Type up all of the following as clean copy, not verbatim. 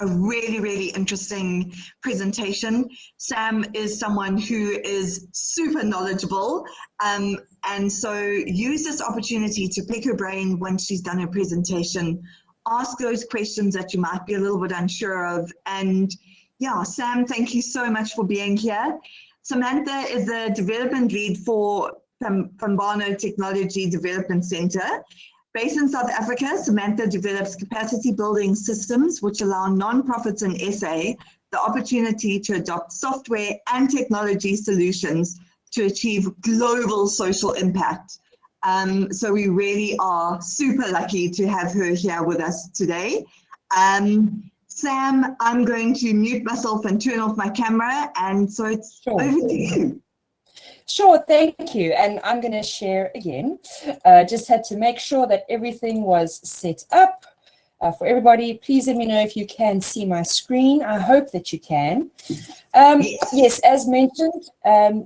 a really, really interesting presentation. Sam is someone who is super knowledgeable, and so use this opportunity to pick her brain once she's done her presentation. Ask those questions that you might be a little bit unsure of. And yeah, Sam, thank you so much for being here. Samantha is the development lead from Barnard Technology Development Center. Based in South Africa, Samantha develops capacity building systems which allow nonprofits in SA the opportunity to adopt software and technology solutions to achieve global social impact. So we really are super lucky to have her here with us today. Sam, I'm going to mute myself and turn off my camera, and so it's over to you. Sure, thank you. And I'm going to share again. Just had to make sure that everything was set up for everybody. Please let me know if you can see my screen. I hope that you can. Yes, as mentioned,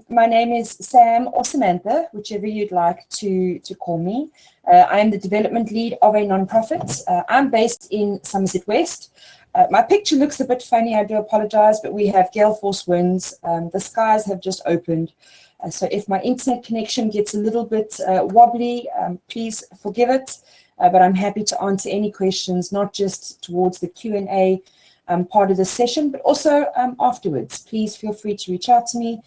my name is Sam or Samantha, whichever you'd like to call me. I am the development lead of a nonprofit. I'm based in Somerset West. My picture looks a bit funny, I do apologize, but we have gale force winds. The skies have just opened. So if my internet connection gets a little bit wobbly, please forgive it. But I'm happy to answer any questions, not just towards the Q&A part of the session, but also afterwards. Please feel free to reach out to me.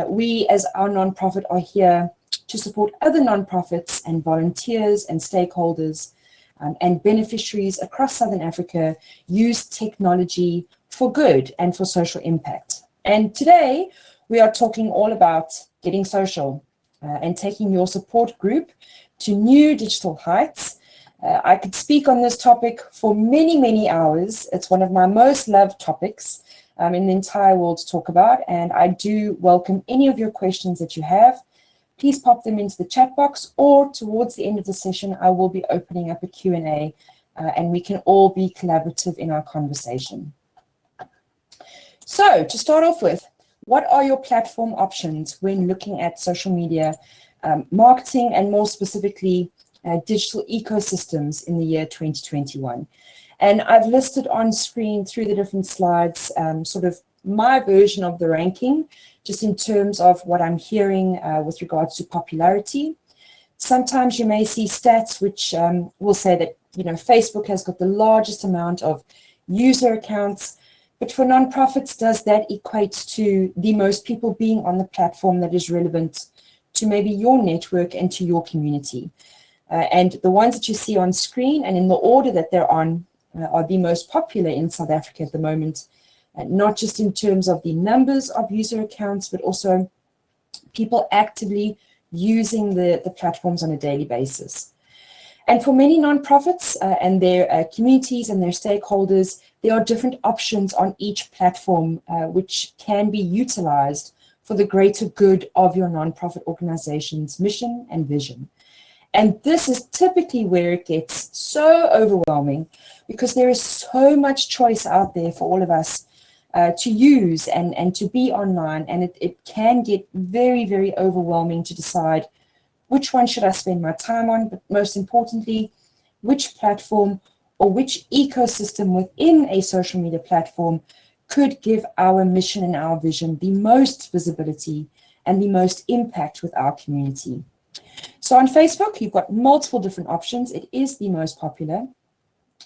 We, as our nonprofit, are here to support other nonprofits and volunteers and stakeholders and beneficiaries across Southern Africa use technology for good and for social impact. And today we are talking all about getting social and taking your support group to new digital heights. I could speak on this topic for many, many hours. It's one of my most loved topics in the entire world to talk about, and I do welcome any of your questions that you have. Please pop them into the chat box, or towards the end of the session, I will be opening up a Q&A, and we can all be collaborative in our conversation. So to start off with, what are your platform options when looking at social media marketing, and more specifically, digital ecosystems in the year 2021? And I've listed on screen through the different slides sort of my version of the ranking, just in terms of what I'm hearing with regards to popularity. Sometimes you may see stats which will say that, you know, Facebook has got the largest amount of user accounts, but for nonprofits, does that equate to the most people being on the platform that is relevant to maybe your network and to your community? And the ones that you see on screen and in the order that they're on are the most popular in South Africa at the moment, not just in terms of the numbers of user accounts, but also people actively using the platforms on a daily basis. And for many nonprofits and their communities and their stakeholders, there are different options on each platform which can be utilized for the greater good of your nonprofit organization's mission and vision. And this is typically where it gets so overwhelming, because there is so much choice out there for all of us to use and to be online. And it can get very, very overwhelming to decide which one should I spend my time on, but most importantly, which platform or which ecosystem within a social media platform could give our mission and our vision the most visibility and the most impact with our community. So on Facebook, you've got multiple different options. It is the most popular.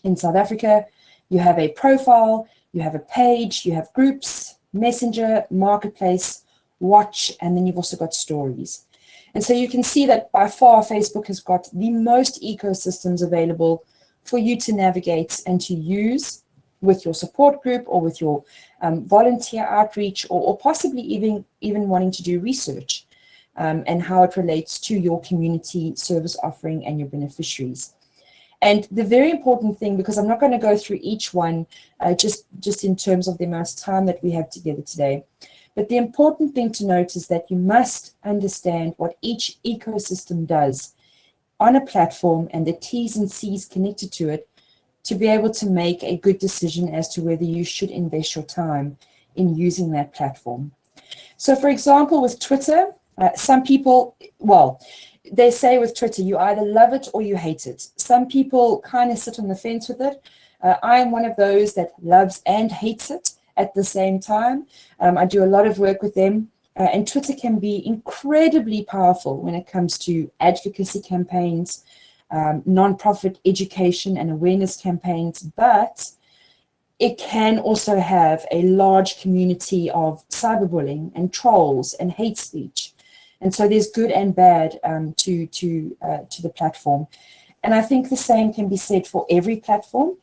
In South Africa, you have a profile, you have a page, you have groups, messenger, marketplace, watch, and then you've also got stories. And so you can see that by far, Facebook has got the most ecosystems available for you to navigate and to use with your support group or with your volunteer outreach, or possibly even wanting to do research and how it relates to your community service offering and your beneficiaries. And the very important thing, because I'm not going to go through each one just in terms of the amount of time that we have together today, but the important thing to note is that you must understand what each ecosystem does on a platform and the T's and C's connected to it to be able to make a good decision as to whether you should invest your time in using that platform. So for example, with Twitter, some people, well, they say with Twitter, you either love it or you hate it. Some people kind of sit on the fence with it. I'm one of those that loves and hates it at the same time. I do a lot of work with them. And Twitter can be incredibly powerful when it comes to advocacy campaigns, nonprofit education and awareness campaigns, but it can also have a large community of cyberbullying and trolls and hate speech. And so there's good and bad to the platform. And I think the same can be said for every platform.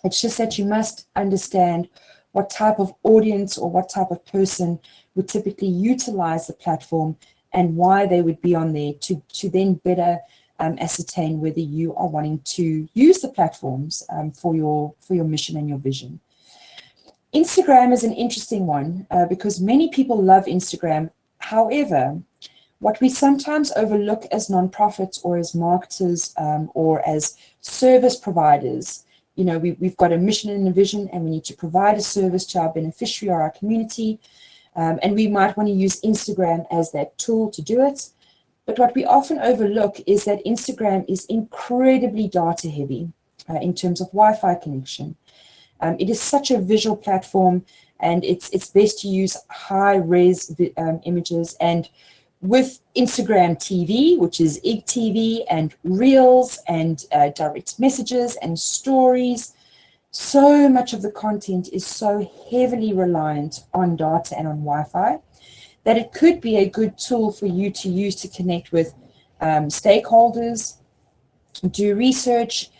It's just that you must understand what type of audience or what type of person would typically utilize the platform and why they would be on there to then better ascertain whether you are wanting to use the platforms for your mission and your vision. Instagram is an interesting one because many people love Instagram. However, what we sometimes overlook as nonprofits or as marketers or as service providers, you know, we've got a mission and a vision and we need to provide a service to our beneficiary or our community. And we might want to use Instagram as that tool to do it. But what we often overlook is that Instagram is incredibly data heavy in terms of Wi-Fi connection. It is such a visual platform and it's best to use high res images. And with Instagram TV, which is IGTV and Reels and direct messages and stories, so much of the content is so heavily reliant on data and on Wi-Fi that it could be a good tool for you to use to connect with stakeholders, do research,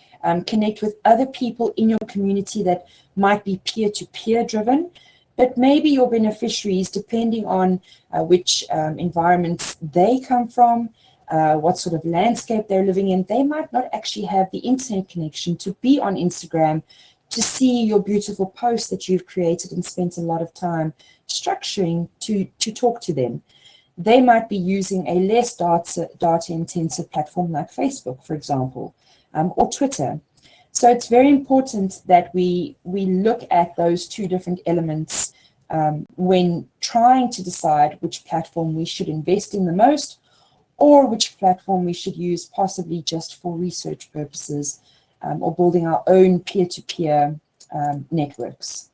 connect with other people in your community that might be peer-to-peer driven, but maybe your beneficiaries, depending on which environments they come from, what sort of landscape they're living in, they might not actually have the internet connection to be on Instagram to see your beautiful posts that you've created and spent a lot of time structuring to talk to them. They might be using a less data-intensive platform like Facebook, for example, or Twitter. So it's very important that we look at those two different elements when trying to decide which platform we should invest in the most or which platform we should use possibly just for research purposes or building our own peer-to-peer networks.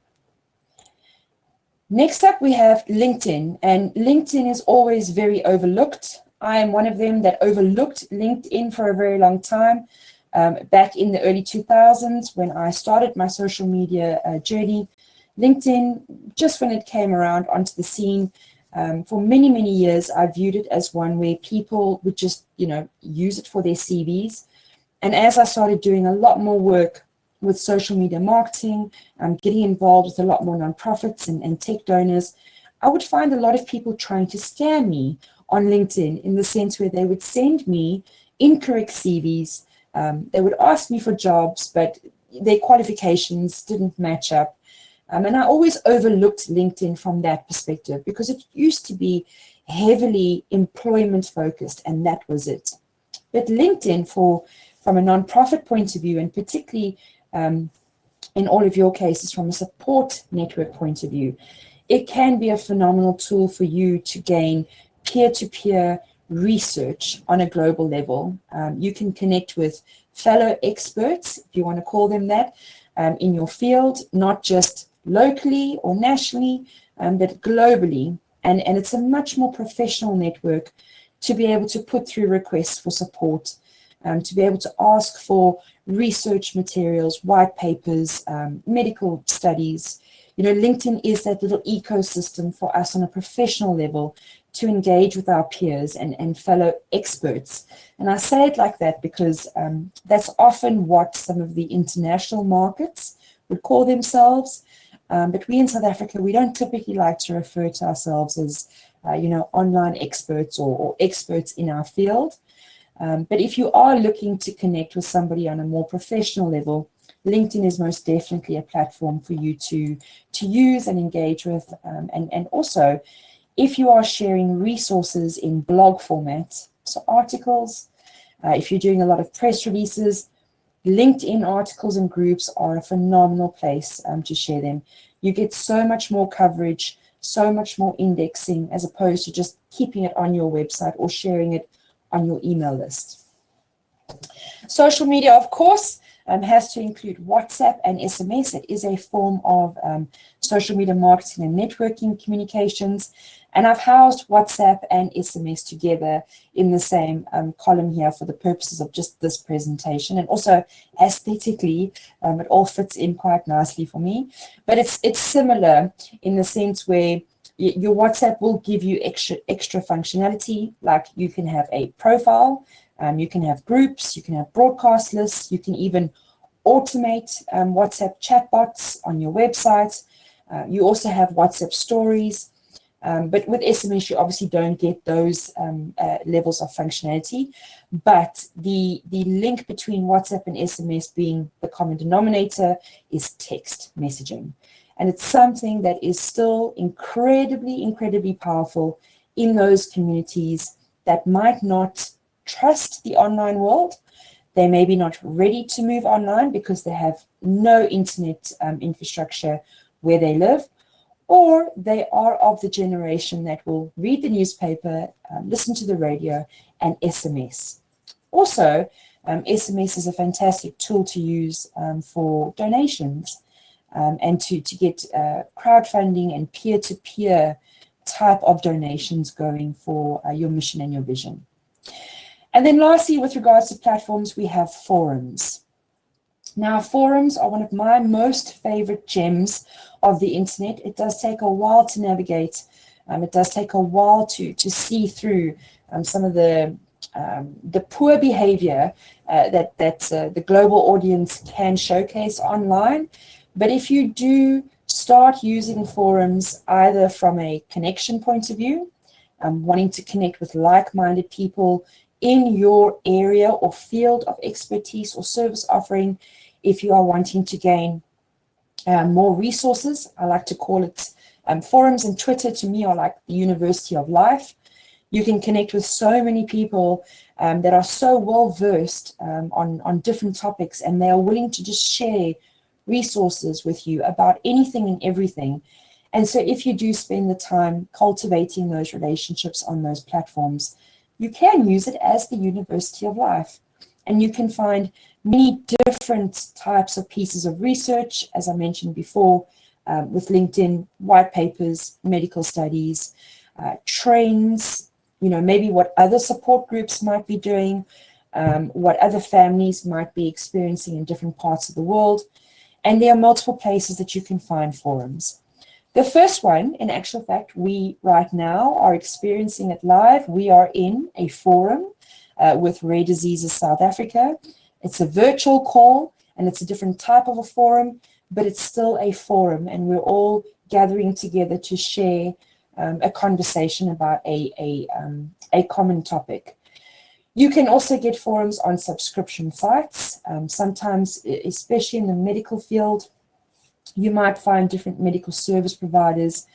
Next up, we have LinkedIn, and LinkedIn is always very overlooked. I am one of them that overlooked LinkedIn for a very long time. Back in the early 2000s, when I started my social media journey, LinkedIn, just when it came around onto the scene, for many, many years, I viewed it as one where people would just, use it for their CVs. And as I started doing a lot more work with social media marketing, getting involved with a lot more nonprofits and tech donors, I would find a lot of people trying to scam me on LinkedIn in the sense where they would send me incorrect CVs. They would ask me for jobs, but their qualifications didn't match up. And I always overlooked LinkedIn from that perspective because it used to be heavily employment focused, and that was it. But LinkedIn, from a nonprofit point of view, and particularly in all of your cases from a support network point of view, it can be a phenomenal tool for you to gain peer-to-peer research on a global level. You can connect with fellow experts, if you want to call them that, in your field, not just locally or nationally, but globally. And it's a much more professional network to be able to put through requests for support, to be able to ask for research materials, white papers, medical studies. LinkedIn is that little ecosystem for us on a professional level to engage with our peers and fellow experts. And I say it like that because that's often what some of the international markets would call themselves. But we in South Africa, we don't typically like to refer to ourselves as, online experts or experts in our field. But if you are looking to connect with somebody on a more professional level, LinkedIn is most definitely a platform for you to use and engage with. And also, if you are sharing resources in blog format, so articles, if you're doing a lot of press releases, LinkedIn articles and groups are a phenomenal place to share them. You get so much more coverage, so much more indexing, as opposed to just keeping it on your website or sharing it on your email list. Social media, of course, has to include WhatsApp and SMS. It is a form of social media marketing and networking communications. And I've housed WhatsApp and SMS together in the same column here for the purposes of just this presentation. And also aesthetically, it all fits in quite nicely for me. But it's similar in the sense where your WhatsApp will give you extra functionality, like you can have a profile, you can have groups, you can have broadcast lists, you can even automate WhatsApp chatbots on your website. You also have WhatsApp stories. But with SMS, you obviously don't get those levels of functionality. But the link between WhatsApp and SMS being the common denominator is text messaging. And it's something that is still incredibly powerful in those communities that might not trust the online world. They may be not ready to move online because they have no internet infrastructure where they live, or they are of the generation that will read the newspaper, listen to the radio, and SMS. Also, SMS is a fantastic tool to use for donations and to get crowdfunding and peer-to-peer type of donations going for your mission and your vision. And then lastly, with regards to platforms, we have forums. Now, forums are one of my most favorite gems of the internet. It does take a while to navigate. It does take a while to see through some of the poor behavior that the global audience can showcase online. But if you do start using forums either from a connection point of view, wanting to connect with like-minded people in your area or field of expertise or service offering, if you are wanting to gain more resources, I like to call it forums, and Twitter to me are like the university of life. You can connect with so many people that are so well versed on different topics, and they are willing to just share resources with you about anything and everything. And so if you do spend the time cultivating those relationships on those platforms, you can use it as the university of life. And you can find many different types of pieces of research, as I mentioned before, with LinkedIn, white papers, medical studies, trends, maybe what other support groups might be doing, what other families might be experiencing in different parts of the world. And there are multiple places that you can find forums. The first one, in actual fact, we right now are experiencing it live. We are in a forum with Rare Diseases South Africa. It's a virtual call, and it's a different type of a forum, but it's still a forum, and we're all gathering together to share a conversation about a common topic. You can also get forums on subscription sites. Sometimes, especially in the medical field, you might find different medical service providers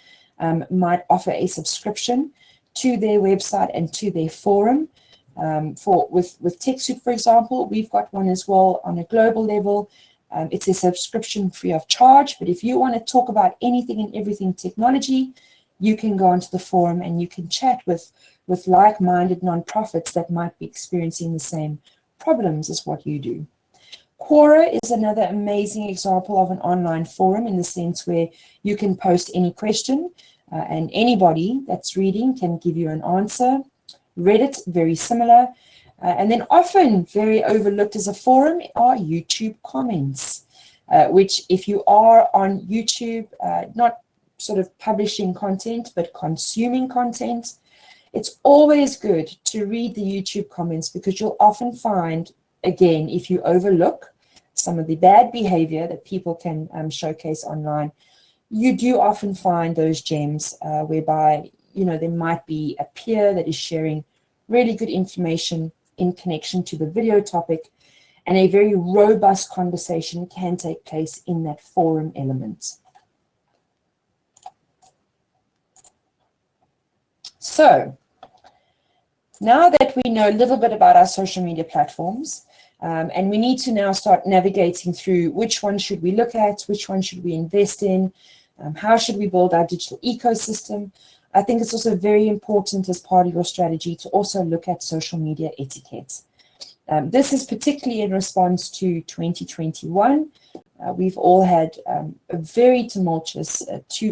might offer a subscription to their website and to their forum. With TechSoup, for example, we've got one as well on a global level. It's a subscription free of charge, but if you want to talk about anything and everything technology, you can go onto the forum and you can chat with like-minded nonprofits that might be experiencing the same problems as what you do. Quora is another amazing example of an online forum in the sense where you can post any question and anybody that's reading can give you an answer. Reddit, very similar. And then often very overlooked as a forum are YouTube comments, which if you are on YouTube, not sort of publishing content, but consuming content, it's always good to read the YouTube comments because you'll often find, again, if you overlook some of the bad behavior that people can showcase online, you do often find those gems whereby, there might be a peer that is sharing really good information in connection to the video topic, and a very robust conversation can take place in that forum element. So, now that we know a little bit about our social media platforms, and we need to now start navigating through which one should we look at, which one should we invest in, how should we build our digital ecosystem, I think it's also very important as part of your strategy to also look at social media etiquette. This is particularly in response to 2021. We've all had a very tumultuous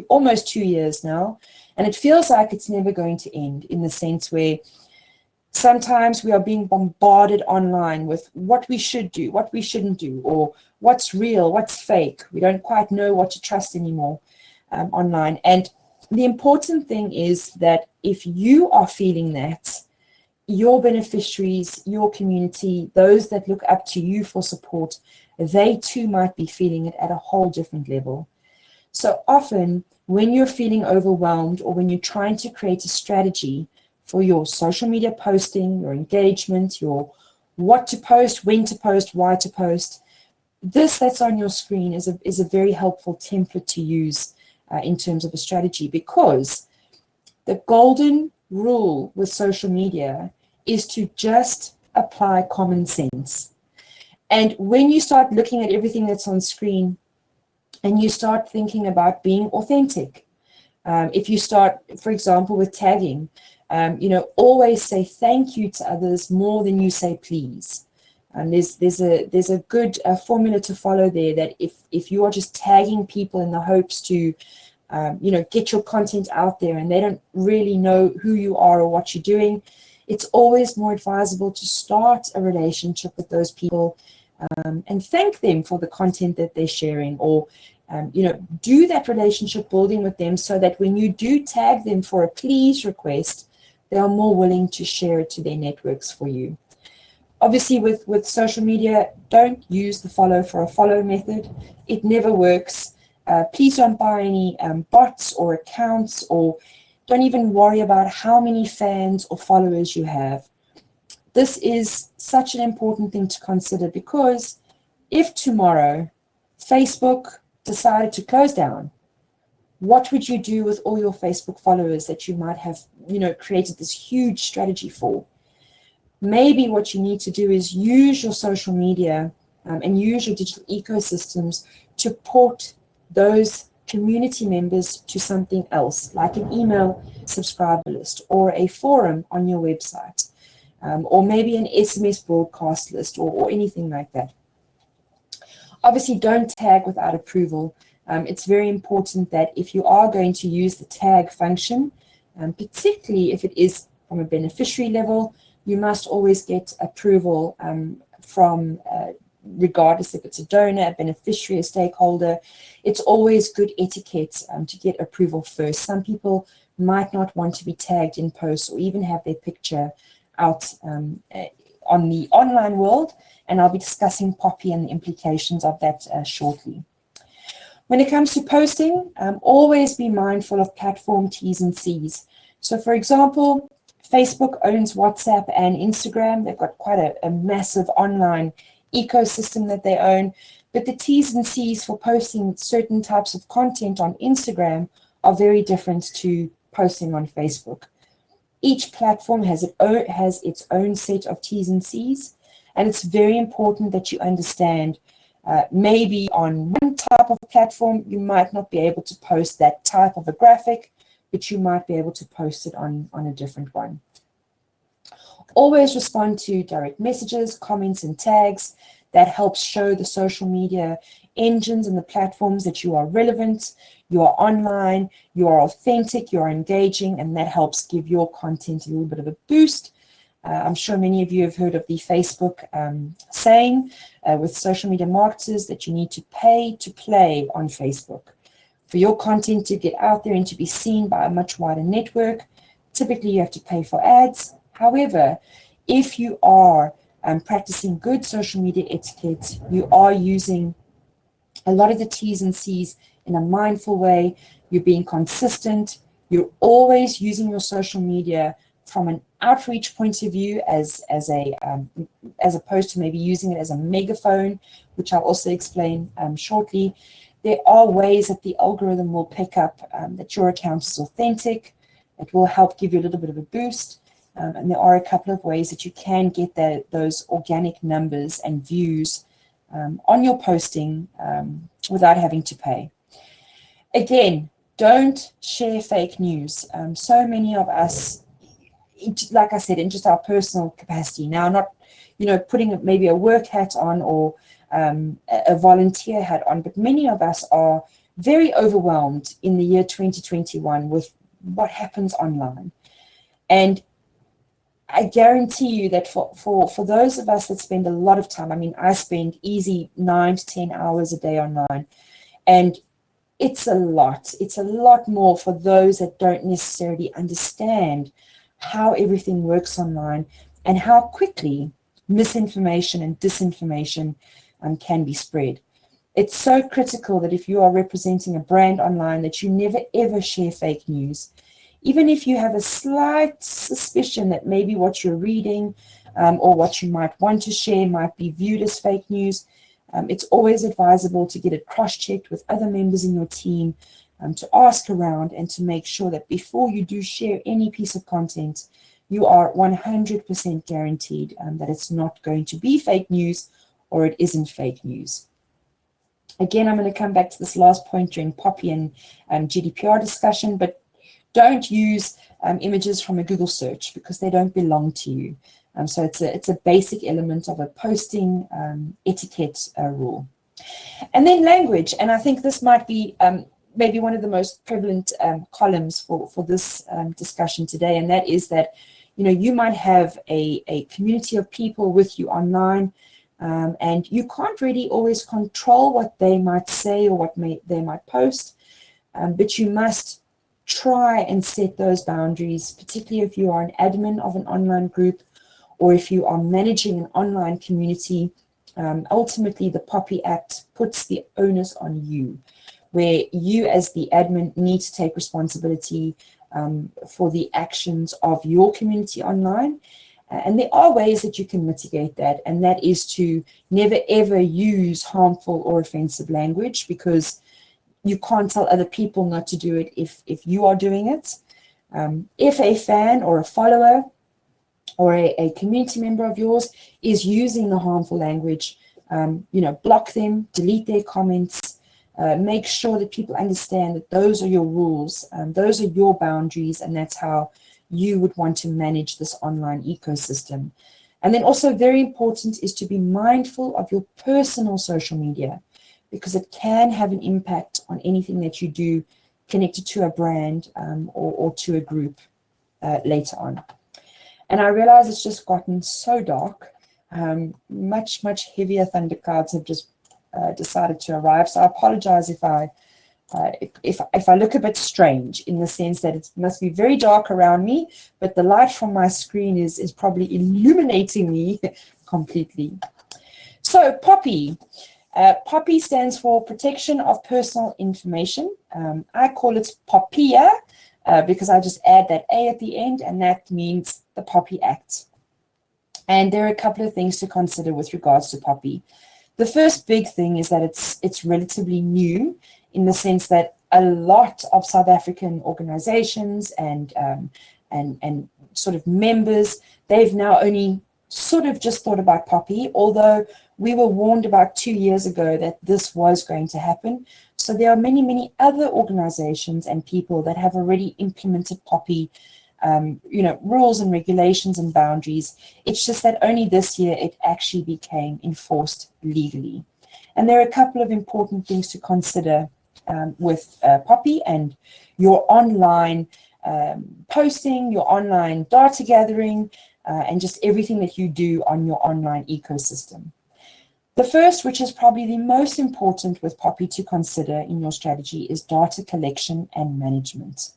almost 2 years now, and it feels like it's never going to end, in the sense where sometimes we are being bombarded online with what we should do, what we shouldn't do, or what's real, what's fake. We don't quite know what to trust anymore online. And the important thing is that if you are feeling that, your beneficiaries, your community, those that look up to you for support, they too might be feeling it at a whole different level. So often when you're feeling overwhelmed, or when you're trying to create a strategy for your social media posting, your engagement, your what to post, when to post, why to post, this that's on your screen is a very helpful template to use in terms of a strategy, because the golden rule with social media is to just apply common sense. And when you start looking at everything that's on screen and you start thinking about being authentic, if you start, for example, with tagging, always say thank you to others more than you say please. There's a good formula to follow there, that if you are just tagging people in the hopes to get your content out there and they don't really know who you are or what you're doing, it's always more advisable to start a relationship with those people and thank them for the content that they're sharing, or do that relationship building with them, so that when you do tag them for a please request, they are more willing to share it to their networks for you. Obviously, with social media, don't use the follow for a follow method. It never works. Please don't buy any bots or accounts, or don't even worry about how many fans or followers you have. This is such an important thing to consider, because if tomorrow Facebook decided to close down, what would you do with all your Facebook followers that you might have, created this huge strategy for? Maybe what you need to do is use your social media and use your digital ecosystems to port those community members to something else, like an email subscriber list, or a forum on your website, or maybe an SMS broadcast list, or anything like that. Obviously, don't tag without approval. It's very important that if you are going to use the tag function, particularly if it is from a beneficiary level, you must always get approval from, regardless if it's a donor, a beneficiary, a stakeholder. It's always good etiquette to get approval first. Some people might not want to be tagged in posts, or even have their picture out on the online world, and I'll be discussing Poppy and the implications of that shortly. When it comes to posting, always be mindful of platform T's and C's. So for example, Facebook owns WhatsApp and Instagram. They've got quite a massive online ecosystem that they own, but the T's and C's for posting certain types of content on Instagram are very different to posting on Facebook. Each platform has its own set of T's and C's, and it's very important that you understand maybe on one type of platform, you might not be able to post that type of a graphic, but you might be able to post it on a different one. Always respond to direct messages, comments, and tags. That helps show the social media engines and the platforms that you are relevant, you are online, you are authentic, you are engaging, and that helps give your content a little bit of a boost. I'm sure many of you have heard of the Facebook saying with social media marketers that you need to pay to play on Facebook. For your content to get out there and to be seen by a much wider network, typically you have to pay for ads. However, if you are practicing good social media etiquette, you are using a lot of the T's and C's in a mindful way, you're being consistent, you're always using your social media from an outreach point of view as opposed to maybe using it as a megaphone, which I'll also explain shortly. There are ways that the algorithm will pick up that your account is authentic. It will help give you a little bit of a boost. And there are a couple of ways that you can get those organic numbers and views on your posting without having to pay. Again, don't share fake news. So many of us, like I said, in just our personal capacity. Now, putting maybe a work hat on or a volunteer hat on. But many of us are very overwhelmed in the year 2021 with what happens online. And I guarantee you that for those of us that spend a lot of time, I mean, I spend easy 9 to 10 hours a day online, and it's a lot. It's a lot more for those that don't necessarily understand how everything works online and how quickly misinformation and disinformation can be spread. It's so critical that if you are representing a brand online, that you never ever share fake news. Even if you have a slight suspicion that maybe what you're reading or what you might want to share might be viewed as fake news, it's always advisable to get it cross-checked with other members in your team, to ask around and to make sure that before you do share any piece of content, you are 100% guaranteed that it's not going to be fake news or it isn't fake news. Again, I'm going to come back to this last point during Poppy and GDPR discussion, but don't use images from a Google search because they don't belong to you. So it's a basic element of a posting etiquette rule. And then language, and I think this might be maybe one of the most prevalent columns for this discussion today, and that is that you might have a community of people with you online, and you can't really always control what they might say or what they might post, but you must try and set those boundaries, particularly if you are an admin of an online group or if you are managing an online community. Ultimately, the Poppy Act puts the onus on you, where you as the admin need to take responsibility for the actions of your community online. And there are ways that you can mitigate that, and that is to never ever use harmful or offensive language, because you can't tell other people not to do it if you are doing it. If a fan or a follower or a community member of yours is using the harmful language, block them, delete their comments, make sure that people understand that those are your rules, those are your boundaries, and that's how you would want to manage this online ecosystem. And then also very important is to be mindful of your personal social media, because it can have an impact on anything that you do connected to a brand or to a group later on. And I realize it's just gotten so dark. Much heavier thunderclouds have just decided to arrive. So I apologize if I look a bit strange, in the sense that it must be very dark around me, but the light from my screen is probably illuminating me completely. So Poppy. Poppy stands for Protection of Personal Information. I call it Poppia because I just add that A at the end, and that means the Poppy Act. And there are a couple of things to consider with regards to Poppy. The first big thing is that it's relatively new, in the sense that a lot of South African organizations and sort of members, they've now only sort of just thought about Poppy, although we were warned about 2 years ago that this was going to happen. So there are many other organizations and people that have already implemented Poppy, rules and regulations and boundaries. It's just that only this year it actually became enforced legally. And there are a couple of important things to consider with Poppy and your online posting, your online data gathering, and just everything that you do on your online ecosystem. The first, which is probably the most important with Poppy to consider in your strategy, is data collection and management.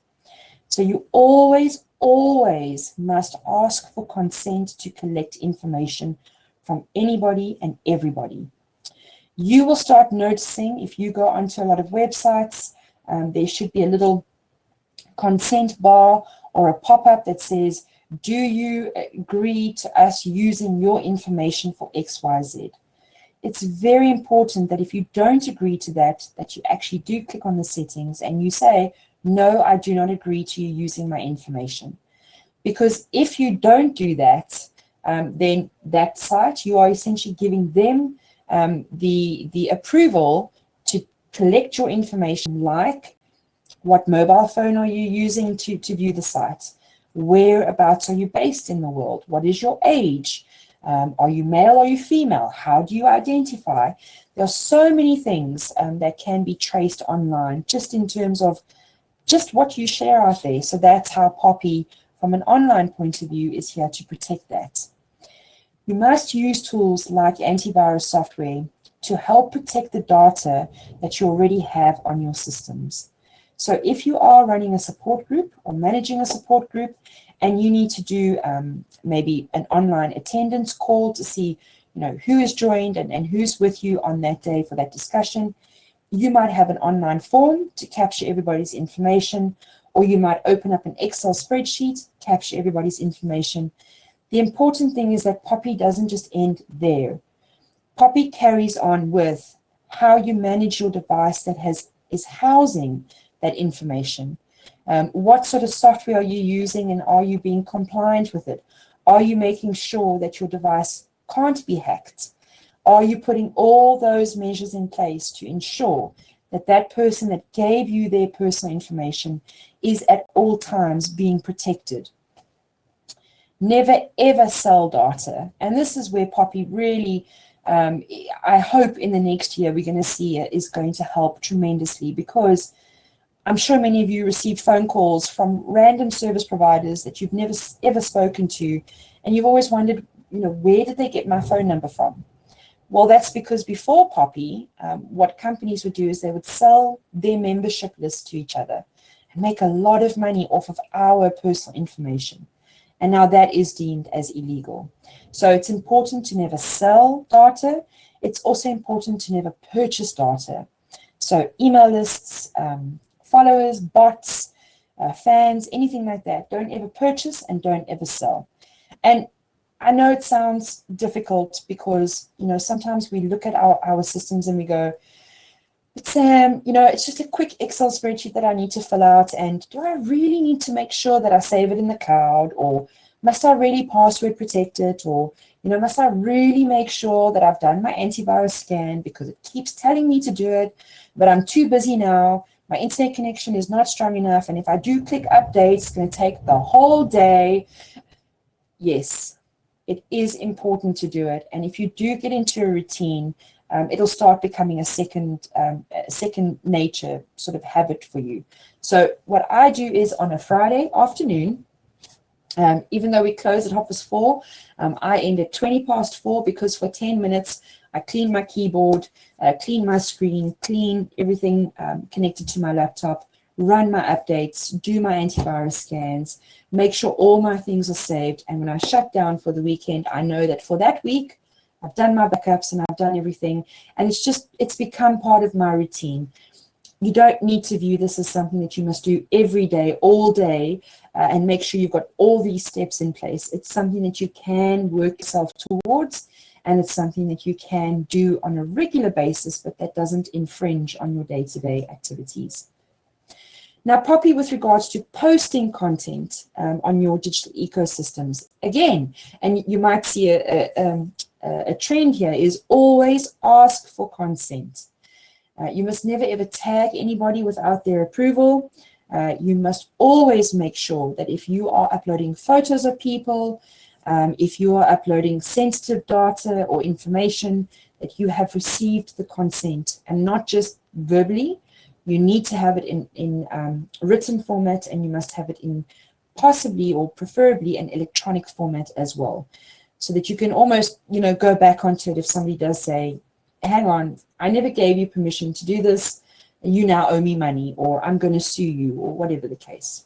So you always must ask for consent to collect information from anybody and everybody. You will start noticing, if you go onto a lot of websites, there should be a little consent bar or a pop-up that says, do you agree to us using your information for XYZ? It's very important that if you don't agree to that you actually do click on the settings and you say, no, I do not agree to you using my information. Because if you don't do that, then that site, you are essentially giving them the approval to collect your information, like what mobile phone are you using to view the site? Whereabouts are you based in the world? What is your age? Are you male? Are you female? How do you identify? There are so many things that can be traced online, just in terms of just what you share out there. So that's how Poppy, from an online point of view, is here to protect that. You must use tools like antivirus software to help protect the data that you already have on your systems. So if you are running a support group or managing a support group, and you need to do maybe an online attendance call to see, who is joined and who's with you on that day for that discussion, you might have an online form to capture everybody's information, or you might open up an Excel spreadsheet, capture everybody's information. The important thing is that Poppy doesn't just end there. Poppy carries on with how you manage your device that is housing that information. What sort of software are you using, and are you being compliant with it? Are you making sure that your device can't be hacked? Are you putting all those measures in place to ensure that that person that gave you their personal information is at all times being protected? Never ever sell data. And this is where Poppy really, I hope in the next year we're going to see it is going to help tremendously, because I'm sure many of you received phone calls from random service providers that you've never ever spoken to, and you've always wondered, where did they get my phone number from? Well, that's because before Poppy, what companies would do is they would sell their membership list to each other and make a lot of money off of our personal information. And now that is deemed as illegal. So it's important to never sell data. It's also important to never purchase data. So email lists, followers, bots, fans, anything like that, don't ever purchase and don't ever sell. And I know it sounds difficult because, sometimes we look at our systems and we go, but Sam, it's just a quick Excel spreadsheet that I need to fill out. And do I really need to make sure that I save it in the cloud? Or must I really password protect it? Or, must I really make sure that I've done my antivirus scan because it keeps telling me to do it, but I'm too busy now. My internet connection is not strong enough. And if I do click update, it's going to take the whole day. Yes, it is important to do it. And if you do get into a routine, it'll start becoming a second nature sort of habit for you. So what I do is on a Friday afternoon, even though we close at 4:30, I end at 4:20, because for 10 minutes, I clean my keyboard, clean my screen, clean everything connected to my laptop, run my updates, do my antivirus scans, make sure all my things are saved. And when I shut down for the weekend, I know that for that week, I've done my backups and I've done everything. And it's become part of my routine. You don't need to view this as something that you must do every day, all day, and make sure you've got all these steps in place. It's something that you can work yourself towards, and it's something that you can do on a regular basis, but that doesn't infringe on your day-to-day activities. Now, Poppy, with regards to posting content on your digital ecosystems, again, and you might see a trend here, is always ask for consent. You must never ever tag anybody without their approval. You must always make sure that if you are uploading photos of people, if you are uploading sensitive data or information, that you have received the consent, and not just verbally. You need to have it in written format, and you must have it in possibly or preferably an electronic format as well, so that you can almost, go back onto it if somebody does say, hang on, I never gave you permission to do this, and you now owe me money, or I'm going to sue you, or whatever the case.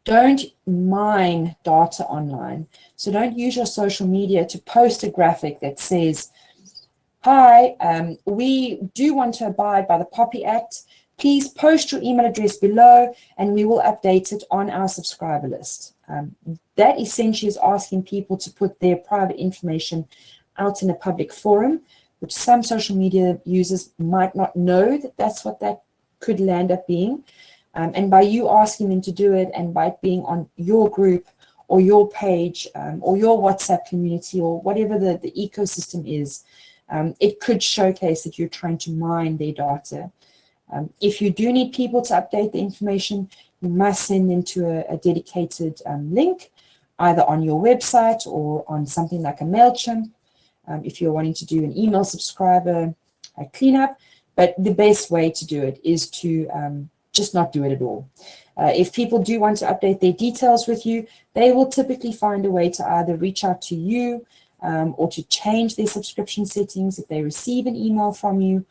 Don't mine data online. So don't use your social media to post a graphic that says, hi, we do want to abide by the Poppy Act. Please post your email address below and we will update it on our subscriber list. That essentially is asking people to put their private information out in a public forum, which some social media users might not know that that's what that could land up being. And by you asking them to do it, and by it being on your group or your page or your WhatsApp community or whatever the ecosystem is, it could showcase that you're trying to mine their data. If you do need people to update the information, you must send them to a dedicated link either on your website or on something like a MailChimp, if you're wanting to do an email subscriber cleanup. But the best way to do it is to just not do it at all. If people do want to update their details with you, they will typically find a way to either reach out to you or to change their subscription settings if they receive an email from you,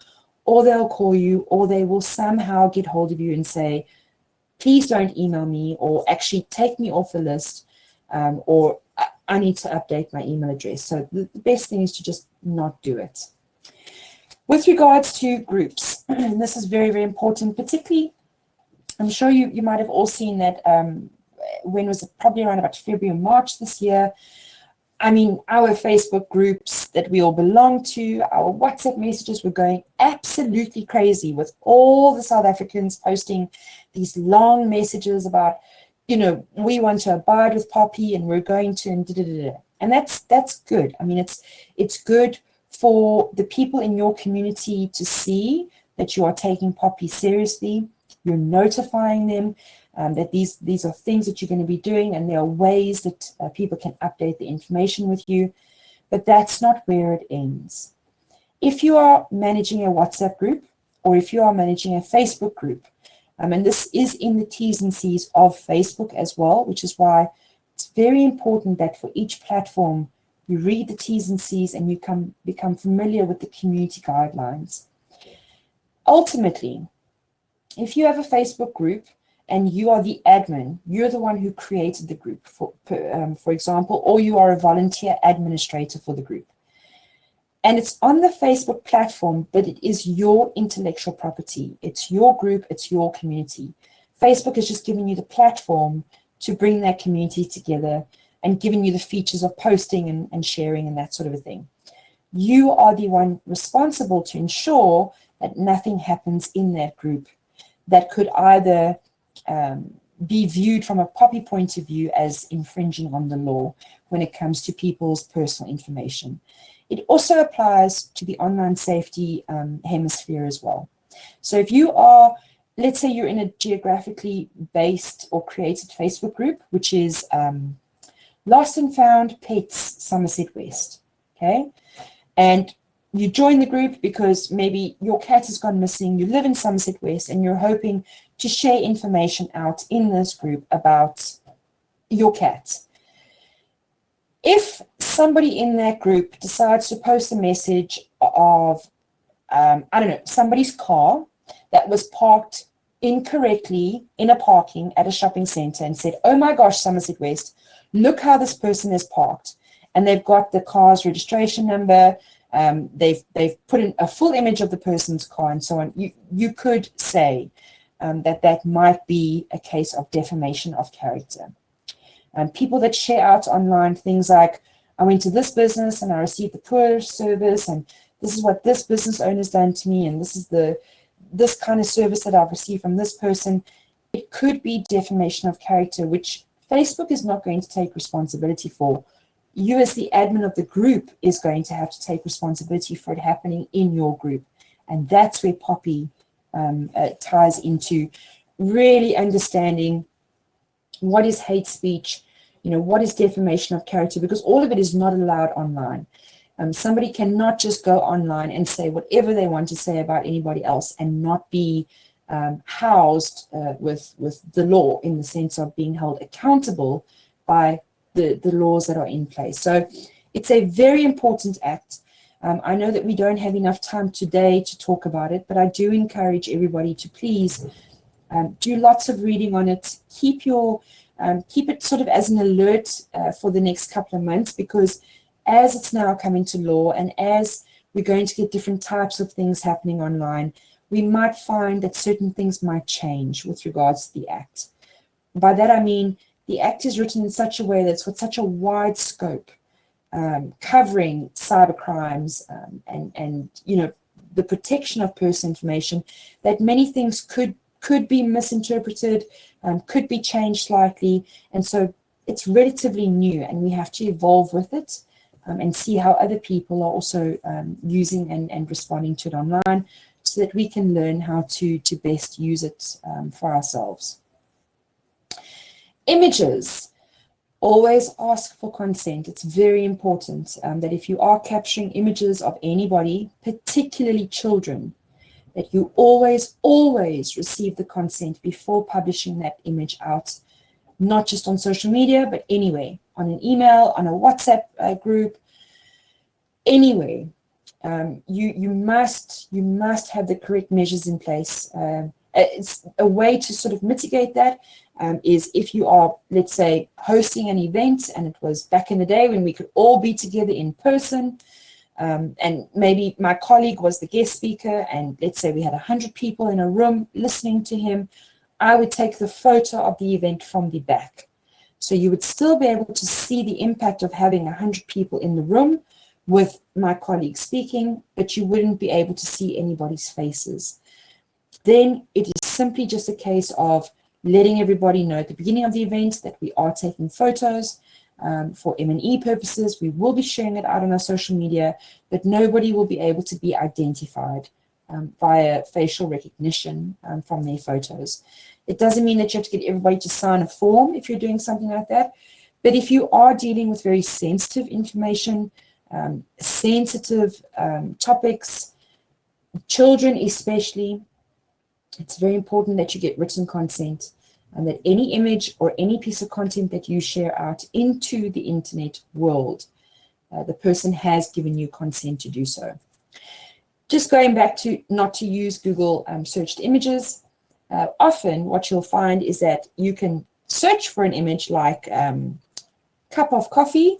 or they'll call you, or they will somehow get hold of you and say, please don't email me, or actually take me off the list, or I need to update my email address. So the best thing is to just not do it. With regards to groups, and this is very, very important, particularly, I'm sure you might have all seen that when was it, probably around about February or March this year, I mean, our Facebook groups that we all belong to, our WhatsApp messages were going absolutely crazy with all the South Africans posting these long messages about, you know, we want to abide with Poppy and we're going to, and da-da-da-da. And that's good. I mean, it's good for the people in your community to see that you are taking Poppy seriously. You're notifying them that these are things that you're going to be doing, and there are ways that people can update the information with you. But that's not where it ends. If you are managing a WhatsApp group, or if you are managing a Facebook group, and this is in the T's and C's of Facebook as well, which is why it's very important that for each platform, you read the T's and C's and you become familiar with the community guidelines. Ultimately, if you have a Facebook group and you are the admin, you're the one who created the group, for example, or you are a volunteer administrator for the group, and it's on the Facebook platform, but it is your intellectual property. It's your group, it's your community. Facebook is just giving you the platform to bring that community together and giving you the features of posting and sharing and that sort of a thing. You are the one responsible to ensure that nothing happens in that group that could either be viewed from a Poppy point of view as infringing on the law when it comes to people's personal information. It also applies to the online safety hemisphere as well. So if you are, let's say you're in a geographically based or created Facebook group, which is Lost and Found Pets Somerset West, okay? And you join the group because maybe your cat has gone missing, you live in Somerset West, and you're hoping to share information out in this group about your cat. If somebody in that group decides to post a message of, I don't know, somebody's car that was parked incorrectly in a parking at a shopping center and said, oh my gosh, Somerset West, look how this person is parked. And they've got the car's registration number, they've put in a full image of the person's car and so on. You could say that might be a case of defamation of character. People that share out online things like, I went to this business and I received the poor service, and this is what this business owner's done to me, and this is this kind of service that I've received from this person. It could be defamation of character, which Facebook is not going to take responsibility for. You as the admin of the group is going to have to take responsibility for it happening in your group. And that's where Poppy ties into really understanding what is hate speech, what is defamation of character, because all of it is not allowed online. Somebody cannot just go online and say whatever they want to say about anybody else and not be housed with the law, in the sense of being held accountable by the laws that are in place. So it's a very important act. I know that we don't have enough time today to talk about it, but I do encourage everybody to please do lots of reading on it. Keep it sort of as an alert for the next couple of months, because as it's now coming to law and as we're going to get different types of things happening online, we might find that certain things might change with regards to the Act. By that I mean the Act is written in such a way that's with such a wide scope, covering cyber crimes and the protection of personal information, that many things could be misinterpreted, could be changed slightly, and so it's relatively new, and we have to evolve with it and see how other people are also using and responding to it online, so that we can learn how to best use it for ourselves. Images. Always ask for consent. It's very important that if you are capturing images of anybody, particularly children, that you always receive the consent before publishing that image out, not just on social media, but anywhere, on an email, on a WhatsApp group, anywhere. You must have the correct measures in place. It's a way to sort of mitigate that is if you are, let's say, hosting an event, and it was back in the day when we could all be together in person, and maybe my colleague was the guest speaker, and let's say we had 100 people in a room listening to him, I would take the photo of the event from the back. So you would still be able to see the impact of having 100 people in the room with my colleague speaking, but you wouldn't be able to see anybody's faces. Then it is simply just a case of letting everybody know at the beginning of the event that we are taking photos for M&E purposes. We will be sharing it out on our social media, but nobody will be able to be identified via facial recognition from their photos. It doesn't mean that you have to get everybody to sign a form if you're doing something like that, but if you are dealing with very sensitive information, sensitive topics, children especially, it's very important that you get written consent, and that any image or any piece of content that you share out into the internet world, the person has given you consent to do so. Just going back to not to use Google searched images, often what you'll find is that you can search for an image like cup of coffee,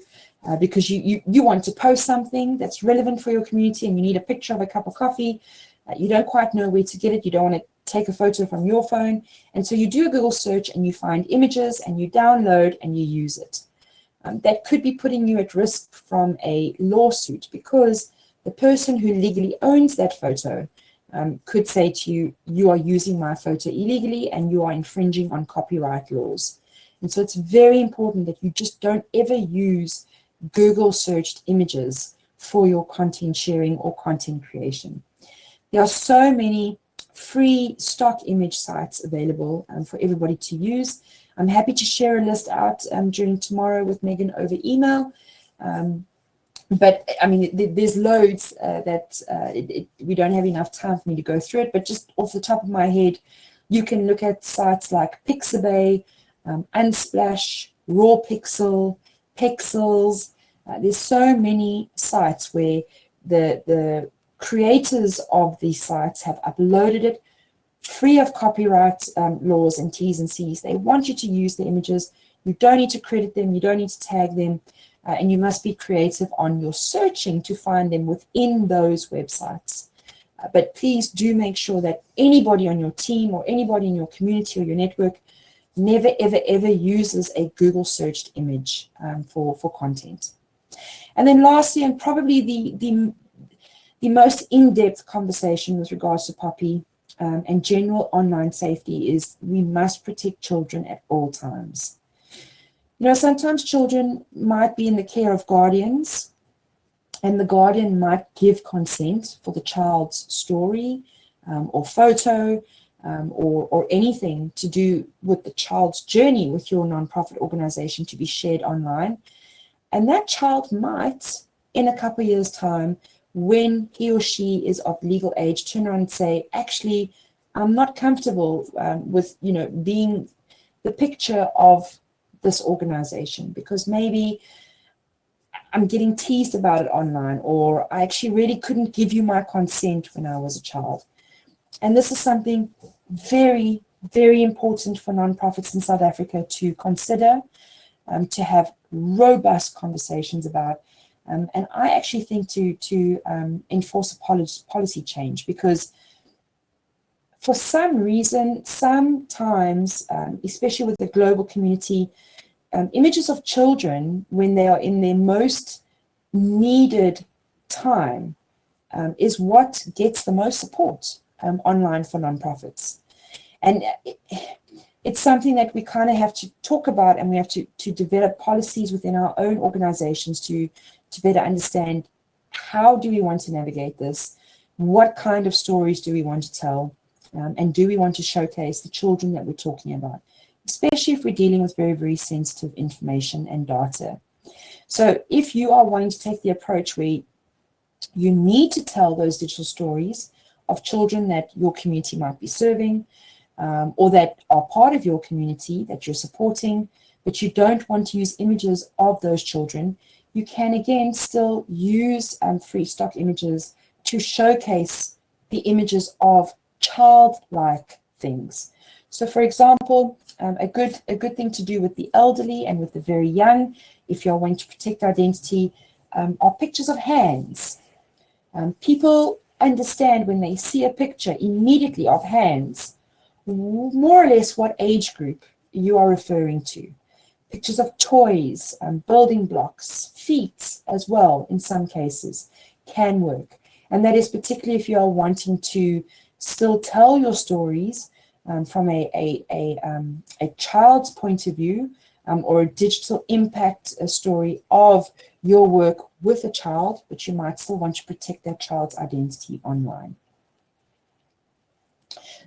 because you want to post something that's relevant for your community and you need a picture of a cup of coffee. You don't quite know where to get it. You don't want to take a photo from your phone. And so you do a Google search and you find images and you download and you use it. That could be putting you at risk from a lawsuit, because the person who legally owns that photo could say to you, you are using my photo illegally and you are infringing on copyright laws. And so it's very important that you just don't ever use Google searched images for your content sharing or content creation. There are so many free stock image sites available for everybody to use. I'm happy to share a list out during tomorrow with Megan over email. But I mean, there's loads that we don't have enough time for me to go through it, but just off the top of my head, you can look at sites like Pixabay, Unsplash, Raw Pixel, Pexels. There's so many sites where the creators of these sites have uploaded it free of copyright laws and T's and C's. They want you to use the images. You don't need to credit them. You don't need to tag them. And you must be creative on your searching to find them within those websites. But please do make sure that anybody on your team or anybody in your community or your network never, ever, ever uses a Google searched image for content. And then lastly, and probably the most in-depth conversation with regards to POPI and general online safety is we must protect children at all times. You know, sometimes children might be in the care of guardians, and the guardian might give consent for the child's story or photo or anything to do with the child's journey with your nonprofit organization to be shared online. And that child might, in a couple of years' time, when he or she is of legal age, turn around and say, actually, I'm not comfortable with, you know, being the picture of this organization because maybe I'm getting teased about it online, or I actually really couldn't give you my consent when I was a child. And this is something very, very important for nonprofits in South Africa to consider, to have robust conversations about. And I actually think to enforce a policy change, because for some reason, sometimes, especially with the global community, images of children when they are in their most needed time is what gets the most support online for nonprofits. And it's something that we kind of have to talk about, and we have to develop policies within our own organizations to better understand how do we want to navigate this, what kind of stories do we want to tell, and do we want to showcase the children that we're talking about. especially if we're dealing with very, very sensitive information and data. So if you are wanting to take the approach where you need to tell those digital stories of children that your community might be serving, or that are part of your community that you're supporting, but you don't want to use images of those children, you can again still use free stock images to showcase the images of childlike things. So for example, a good thing to do with the elderly and with the very young, if you're wanting to protect identity, are pictures of hands. People understand when they see a picture immediately of hands, more or less what age group you are referring to. Pictures of toys, building blocks, feet as well in some cases can work. And that is particularly if you are wanting to still tell your stories from a child's point of view, or a digital impact story of your work with a child, but you might still want to protect that child's identity online.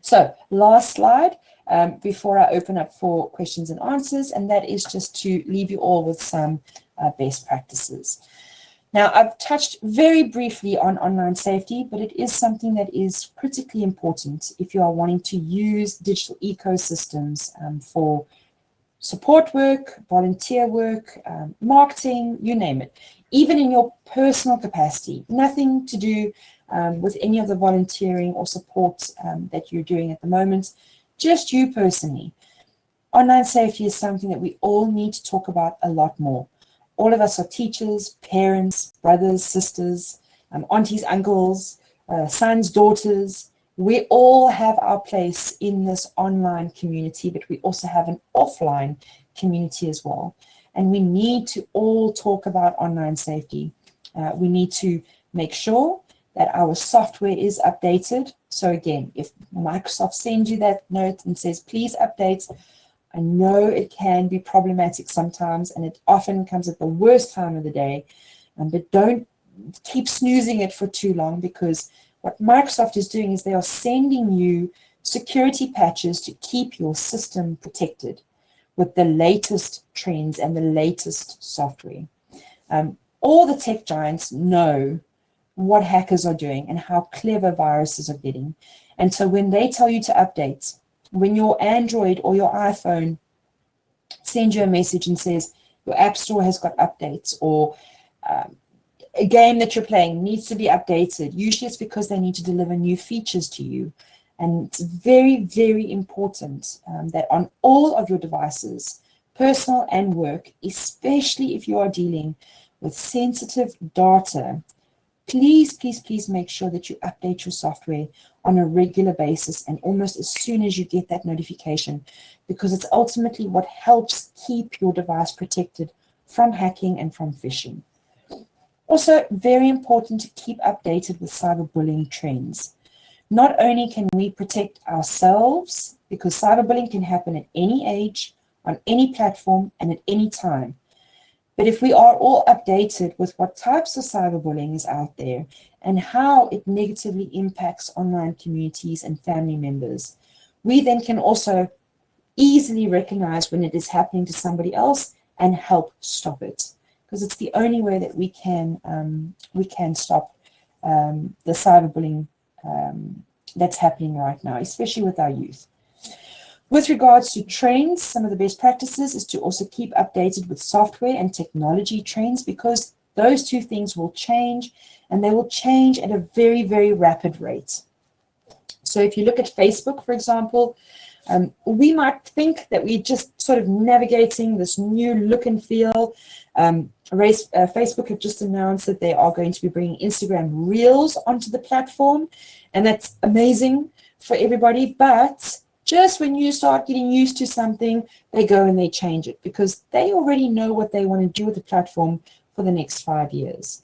So last slide before I open up for questions and answers, and that is just to leave you all with some best practices. Now, I've touched very briefly on online safety, but it is something that is critically important if you are wanting to use digital ecosystems for support work, volunteer work, marketing, you name it, even in your personal capacity, nothing to do with any of the volunteering or support that you're doing at the moment, just you personally. Online safety is something that we all need to talk about a lot more. All of us are teachers, parents, brothers, sisters, aunties, uncles, sons, daughters. We all have our place in this online community, but we also have an offline community as well. And we need to all talk about online safety. We need to make sure that our software is updated. So again, if Microsoft sends you that note and says, please update, I know it can be problematic sometimes, and it often comes at the worst time of the day, but don't keep snoozing it for too long, because what Microsoft is doing is they are sending you security patches to keep your system protected with the latest trends and the latest software. All the tech giants know what hackers are doing and how clever viruses are getting. And so when they tell you to update, when your Android or your iPhone sends you a message and says your App Store has got updates, or a game that you're playing needs to be updated, usually it's because they need to deliver new features to you. And it's very, very important that on all of your devices, personal and work, especially if you are dealing with sensitive data, please, please, please make sure that you update your software on a regular basis and almost as soon as you get that notification, because it's ultimately what helps keep your device protected from hacking and from phishing. Also, very important to keep updated with cyberbullying trends. Not only can we protect ourselves, because cyberbullying can happen at any age, on any platform, and at any time. But if we are all updated with what types of cyberbullying is out there and how it negatively impacts online communities and family members, we then can also easily recognize when it is happening to somebody else and help stop it. Because it's the only way that we can stop the cyberbullying that's happening right now, especially with our youth. With regards to trends, some of the best practices is to also keep updated with software and technology trends, because those two things will change, and they will change at a very, very rapid rate. So if you look at Facebook, for example, we might think that we're just sort of navigating this new look and feel. Facebook have just announced that they are going to be bringing Instagram Reels onto the platform, and that's amazing for everybody. But just when you start getting used to something, they go and they change it, because they already know what they want to do with the platform for the next 5 years.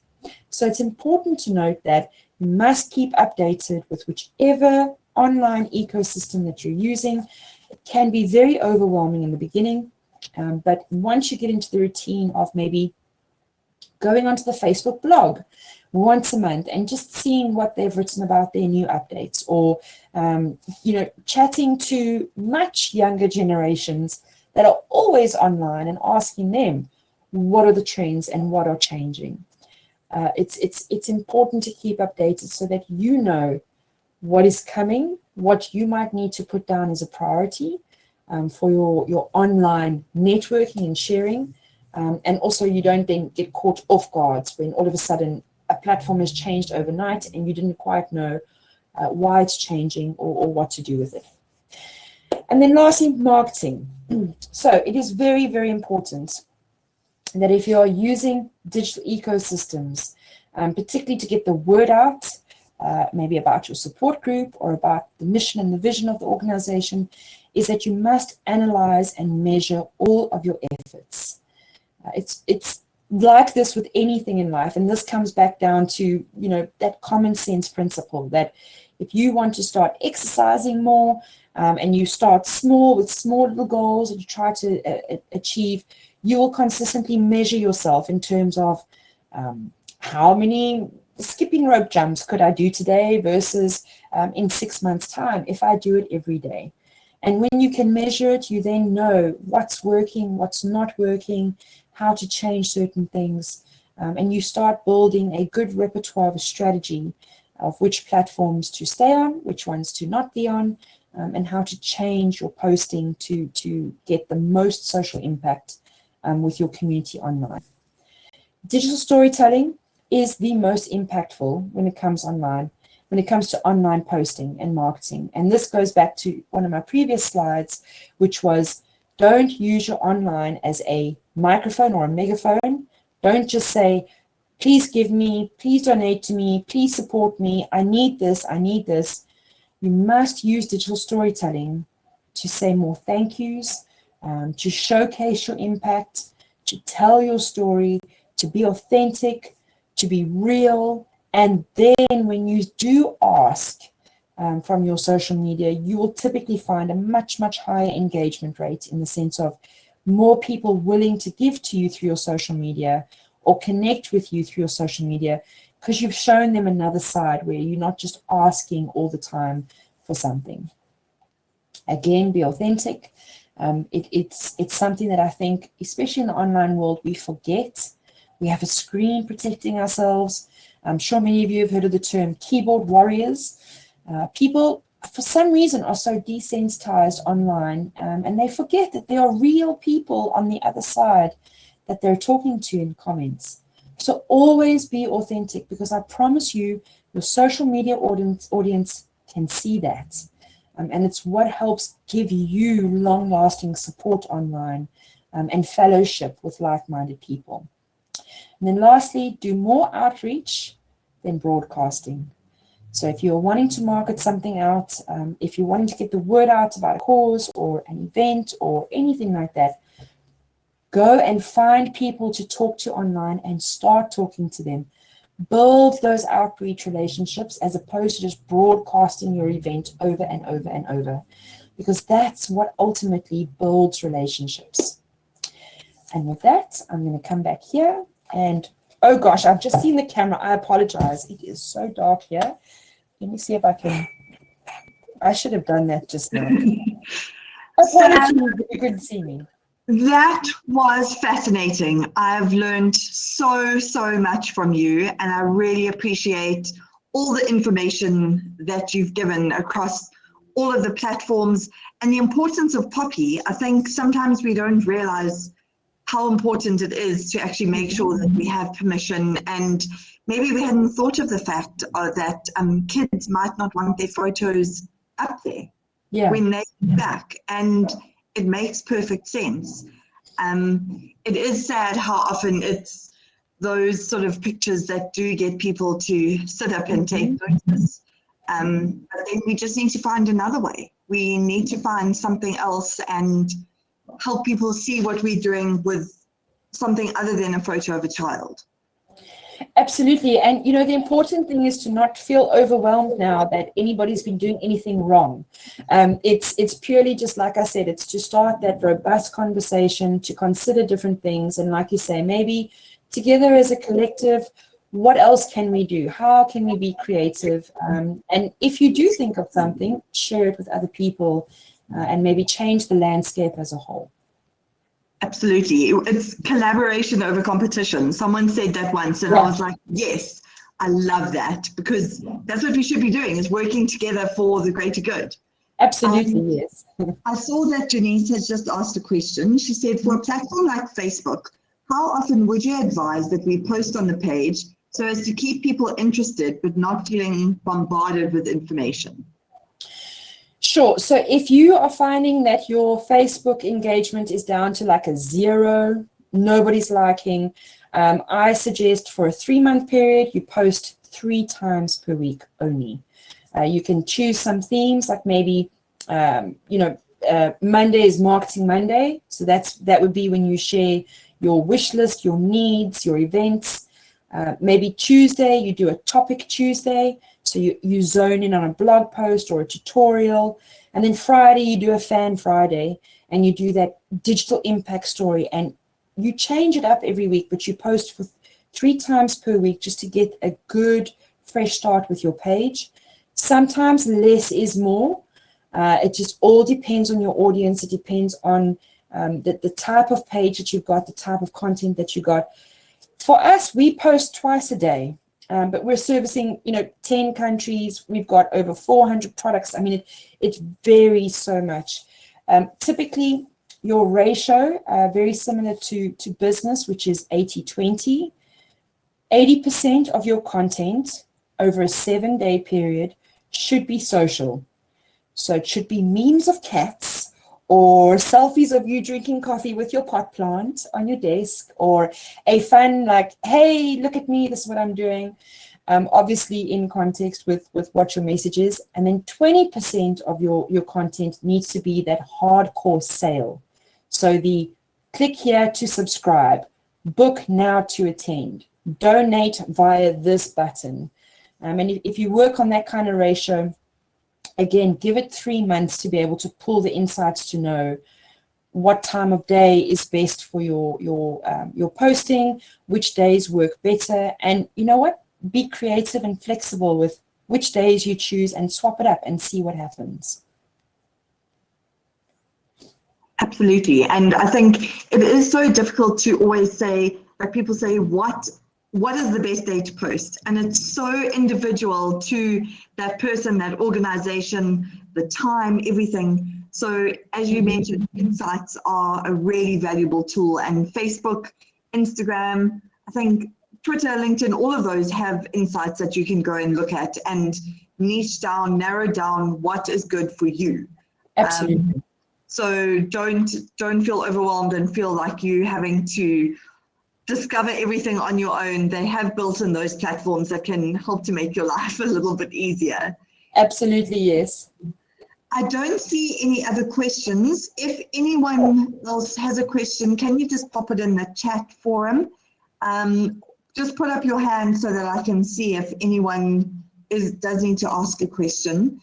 So it's important to note that you must keep updated with whichever online ecosystem that you're using. It can be very overwhelming in the beginning, but once you get into the routine of maybe going onto the Facebook blog, once a month and just seeing what they've written about their new updates, or chatting to much younger generations that are always online and asking them what are the trends and what are changing. It's important to keep updated so that you know what is coming, what you might need to put down as a priority for your online networking and sharing. And also you don't then get caught off guard when all of a sudden a platform has changed overnight and you didn't quite know why it's changing or what to do with it. And then lastly, marketing. So it is very, very important that if you are using digital ecosystems, particularly to get the word out, maybe about your support group or about the mission and the vision of the organization, is that you must analyze and measure all of your efforts. It's like this with anything in life, and this comes back down to that common sense principle that if you want to start exercising more and you start small with small little goals that you try to achieve, you will consistently measure yourself in terms of how many skipping rope jumps could I do today versus in 6 months' time if I do it every day. And when you can measure it, you then know what's working, what's not working, how to change certain things, and you start building a good repertoire of a strategy of which platforms to stay on, which ones to not be on, and how to change your posting to get the most social impact with your community online. Digital storytelling is the most impactful when it comes online, when it comes to online posting and marketing. And this goes back to one of my previous slides, which was don't use your online as a microphone or a megaphone. Don't just say, please give me, please donate to me, please support me, I need this, I need this. You must use digital storytelling to say more thank yous, to showcase your impact, to tell your story, to be authentic, to be real. And then when you do ask from your social media, you will typically find a much, much higher engagement rate in the sense of more people willing to give to you through your social media or connect with you through your social media because you've shown them another side where you're not just asking all the time for something. Again, be authentic. It's something that I think, especially in the online world, we forget. We have a screen protecting ourselves. I'm sure many of you have heard of the term keyboard warriors. People, for some reason, are so desensitized online and they forget that there are real people on the other side that they're talking to in comments. So always be authentic, because I promise you, your social media audience can see that. And it's what helps give you long-lasting support online and fellowship with like-minded people. And then lastly, do more outreach than broadcasting. So if you're wanting to market something out, if you're wanting to get the word out about a cause or an event or anything like that, go and find people to talk to online and start talking to them. Build those outreach relationships as opposed to just broadcasting your event over and over and over, because that's what ultimately builds relationships. And with that, I'm going to come back here and, oh gosh, I've just seen the camera. I apologize. It is so dark here. Let me see if I can. I should have done that just now. Apologies, you couldn't see me. That was fascinating. I've learned so much from you, and I really appreciate all the information that you've given across all of the platforms and the importance of Poppy. I think sometimes we don't realize how important it is to actually make sure that we have permission, and maybe we hadn't thought of the fact that kids might not want their photos up there when they get back, and it makes perfect sense. It is sad how often it's those sort of pictures that do get people to sit up and take notice. But then we just need to find another way. We need to find something else and help people see what we're doing with something other than a photo of a child. Absolutely. And, you know, the important thing is to not feel overwhelmed now that anybody's been doing anything wrong. It's purely just, like I said, it's to start that robust conversation, to consider different things. And like you say, maybe together as a collective, what else can we do? How can we be creative? And if you do think of something, share it with other people and maybe change the landscape as a whole. Absolutely. It's collaboration over competition. Someone said that once, and I was like, yes, I love that, because that's what we should be doing, is working together for the greater good. Absolutely, yes. I saw that Janice has just asked a question. She said, for a platform like Facebook, how often would you advise that we post on the page so as to keep people interested but not feeling bombarded with information? Sure. So if you are finding that your Facebook engagement is down to like a 0, nobody's liking, I suggest for a 3-month period, you post 3 times per week only. You can choose some themes, like maybe, Monday is Marketing Monday. So that would be when you share your wish list, your needs, your events. Maybe Tuesday, you do a topic Tuesday. So you zone in on a blog post or a tutorial. And then Friday, you do a Fan Friday, and you do that digital impact story. And you change it up every week, but you post for 3 times per week just to get a good, fresh start with your page. Sometimes less is more. It just all depends on your audience. It depends on the type of page that you've got, the type of content that you got. For us, we post twice a day, but we're servicing, 10 countries. We've got over 400 products. I mean, it varies so much. Typically, your ratio, very similar to business, which is 80-20. 80% of your content over a 7-day period should be social. So it should be memes of cats, or selfies of you drinking coffee with your pot plant on your desk, or a fun like, hey, look at me, this is what I'm doing. Obviously in context with what your message is. And then 20% of your content needs to be that hardcore sale. So the click here to subscribe, book now to attend, donate via this button. And if you work on that kind of ratio, again, give it 3 months to be able to pull the insights to know what time of day is best for your posting, which days work better, and you know what? Be creative and flexible with which days you choose and swap it up and see what happens. Absolutely. And I think it is so difficult to always say, like people say, what is the best day to post? And it's so individual to that person, that organization, the time, everything. So as you mentioned, insights are a really valuable tool, and Facebook, Instagram, I think Twitter, LinkedIn, all of those have insights that you can go and look at and niche down, narrow down what is good for you. Absolutely. So don't feel overwhelmed and feel like you having to discover everything on your own. They have built in those platforms that can help to make your life a little bit easier. Absolutely, yes. I don't see any other questions. If anyone else has a question, can you just pop it in the chat forum? Just put up your hand so that I can see if anyone does need to ask a question.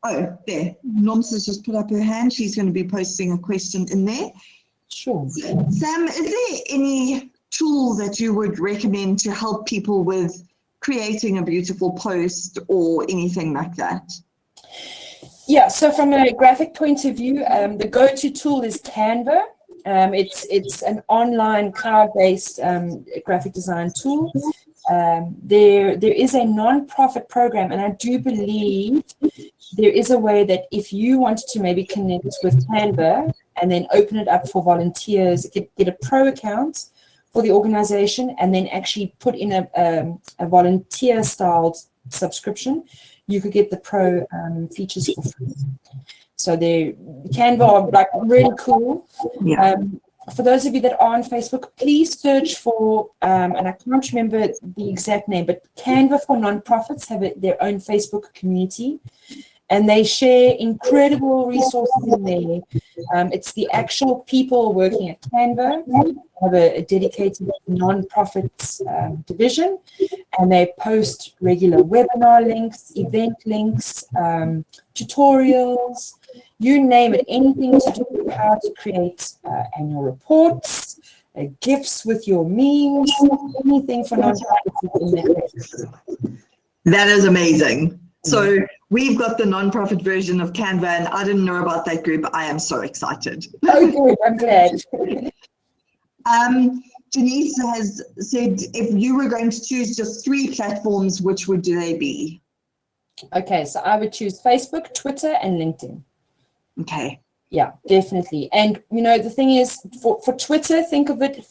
Oh, there. Norms has just put up her hand. She's going to be posting a question in there. Sure. Sam, is there any tool that you would recommend to help people with creating a beautiful post or anything like that? Yeah, so from a graphic point of view, the go-to tool is Canva. It's an online cloud-based graphic design tool. There is a non-profit program, and I do believe there is a way that if you wanted to maybe connect with Canva and then open it up for volunteers, get a pro account for the organization, and then actually put in a volunteer-styled subscription, you could get the pro features for free. So Canva are like really cool. Yeah. For those of you that are on Facebook, please search for, and I can't remember the exact name, but Canva for Nonprofits have their own Facebook community, and they share incredible resources in there. It's the actual people working at Canva. They have a dedicated nonprofits division, and they post regular webinar links, event links, tutorials, you name it, anything to do with how to create annual reports, gifts with your memes, anything for nonprofits in that. That is amazing. So we've got the nonprofit version of Canva, and I didn't know about that group. I am so excited. Oh, good. I'm glad. Denise has said, if you were going to choose just 3 platforms, which would they be? Okay, so I would choose Facebook, Twitter, and LinkedIn. Okay. Yeah, definitely. And, the thing is, for Twitter, think of it,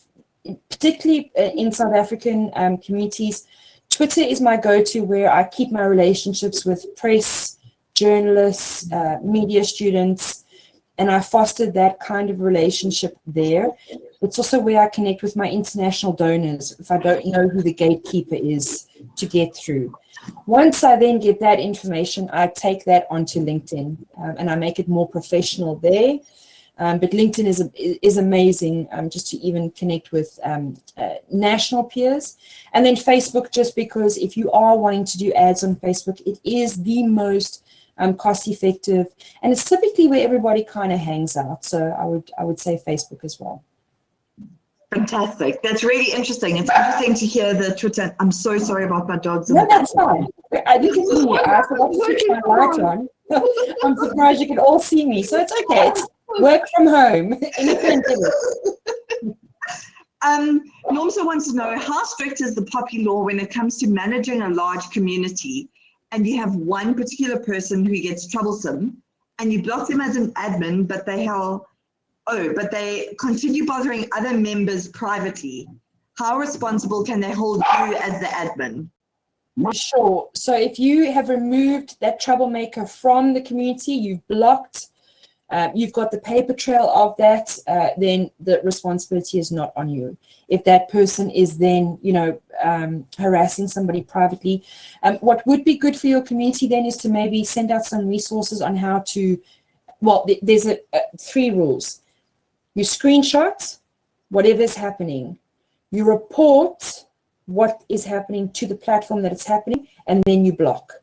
particularly in South African communities, Twitter is my go-to where I keep my relationships with press, journalists, media students, and I foster that kind of relationship there. It's also where I connect with my international donors if I don't know who the gatekeeper is to get through. Once I then get that information, I take that onto LinkedIn and I make it more professional there. But LinkedIn is amazing just to even connect with national peers. And then Facebook, just because if you are wanting to do ads on Facebook, it is the most cost effective. And it's typically where everybody kind of hangs out. So I would say Facebook as well. Fantastic. That's really interesting. It's interesting to hear the Twitter. I'm so sorry about my dogs. No, that's fine. You can see me. I forgot to switch my light on. I'm surprised you can all see me. So it's okay. It's work from home. Normsa wants to know, how strict is the POPI law when it comes to managing a large community and you have one particular person who gets troublesome and you block them as an admin, but they continue bothering other members privately? How responsible can they hold you as the admin? Sure. So if you have removed that troublemaker from the community, you've blocked, you've got the paper trail of that, then the responsibility is not on you. If that person is then, harassing somebody privately, what would be good for your community then is to maybe send out some resources on how to, there's 3 rules. You screenshot whatever is happening. You report what is happening to the platform that it's happening, and then you block.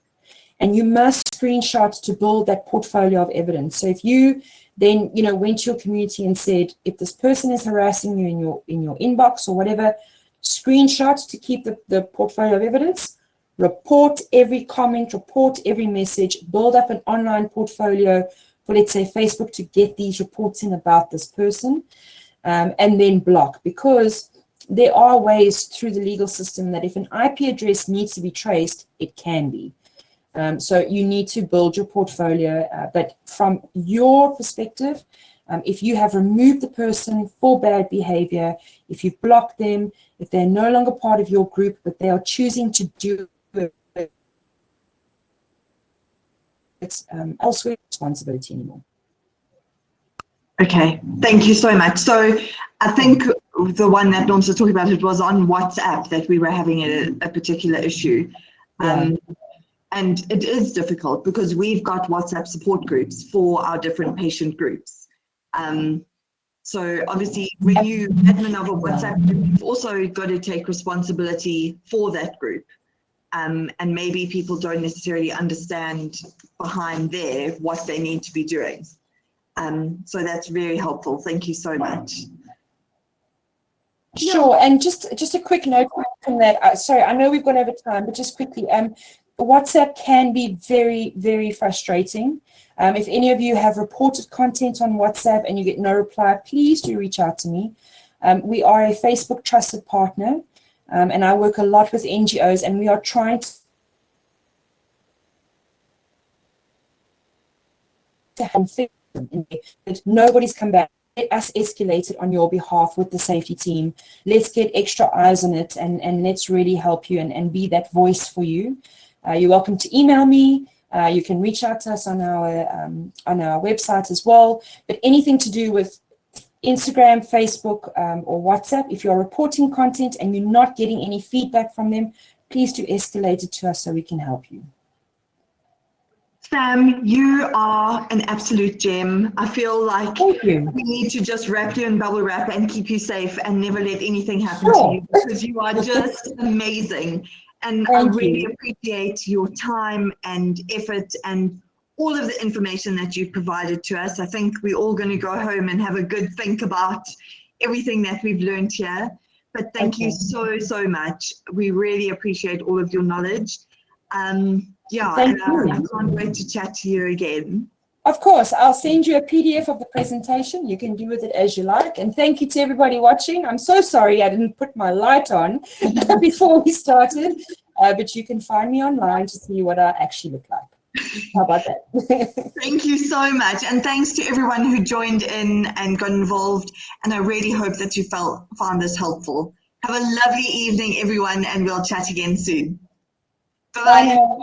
And you must screenshot to build that portfolio of evidence. So if you then, went to your community and said, if this person is harassing you in your inbox or whatever, screenshot to keep the portfolio of evidence, report every comment, report every message, build up an online portfolio for, let's say, Facebook to get these reports in about this person, and then block, because there are ways through the legal system that if an IP address needs to be traced, it can be. So you need to build your portfolio. But from your perspective, if you have removed the person for bad behavior, if you've blocked them, if they're no longer part of your group, but they are choosing to do it's elsewhere responsibility anymore. Okay, thank you so much. So I think the one that Norm's talking about, it was on WhatsApp that we were having a particular issue. Yeah. And it is difficult because we've got WhatsApp support groups for our different patient groups. So obviously when you admin of a WhatsApp group, you've also got to take responsibility for that group. And maybe people don't necessarily understand behind there what they need to be doing. So that's very helpful. Thank you so much. Sure, and just a quick note from that. Sorry, I know we've gone over time, but just quickly, WhatsApp can be very, very frustrating. If any of you have reported content on WhatsApp and you get no reply, please do reach out to me. We are a Facebook trusted partner, and I work a lot with NGOs, and we are trying to have that nobody's come back. Let us escalate it on your behalf with the safety team. Let's get extra eyes on it, and let's really help you and be that voice for you. You're welcome to email me. You can reach out to us on our website as well. But anything to do with Instagram, Facebook, or WhatsApp, if you're reporting content and you're not getting any feedback from them, please do escalate it to us so we can help you. Sam, you are an absolute gem. I feel like we need to just wrap you in bubble wrap and keep you safe and never let anything happen to you, because you are just amazing. And I really appreciate your time and effort and all of the information that you've provided to us. I think we're all going to go home and have a good think about everything that we've learned here. But thank you so much. We really appreciate all of your knowledge. Yeah, Thank and you. I can't wait to chat to you again. Of course, I'll send you a PDF of the presentation. You can do with it as you like. And thank you to everybody watching. I'm so sorry I didn't put my light on before we started, but you can find me online to see what I actually look like. How about that? Thank you so much. And thanks to everyone who joined in and got involved. And I really hope that you found this helpful. Have a lovely evening, everyone, and we'll chat again soon. Bye. Bye now.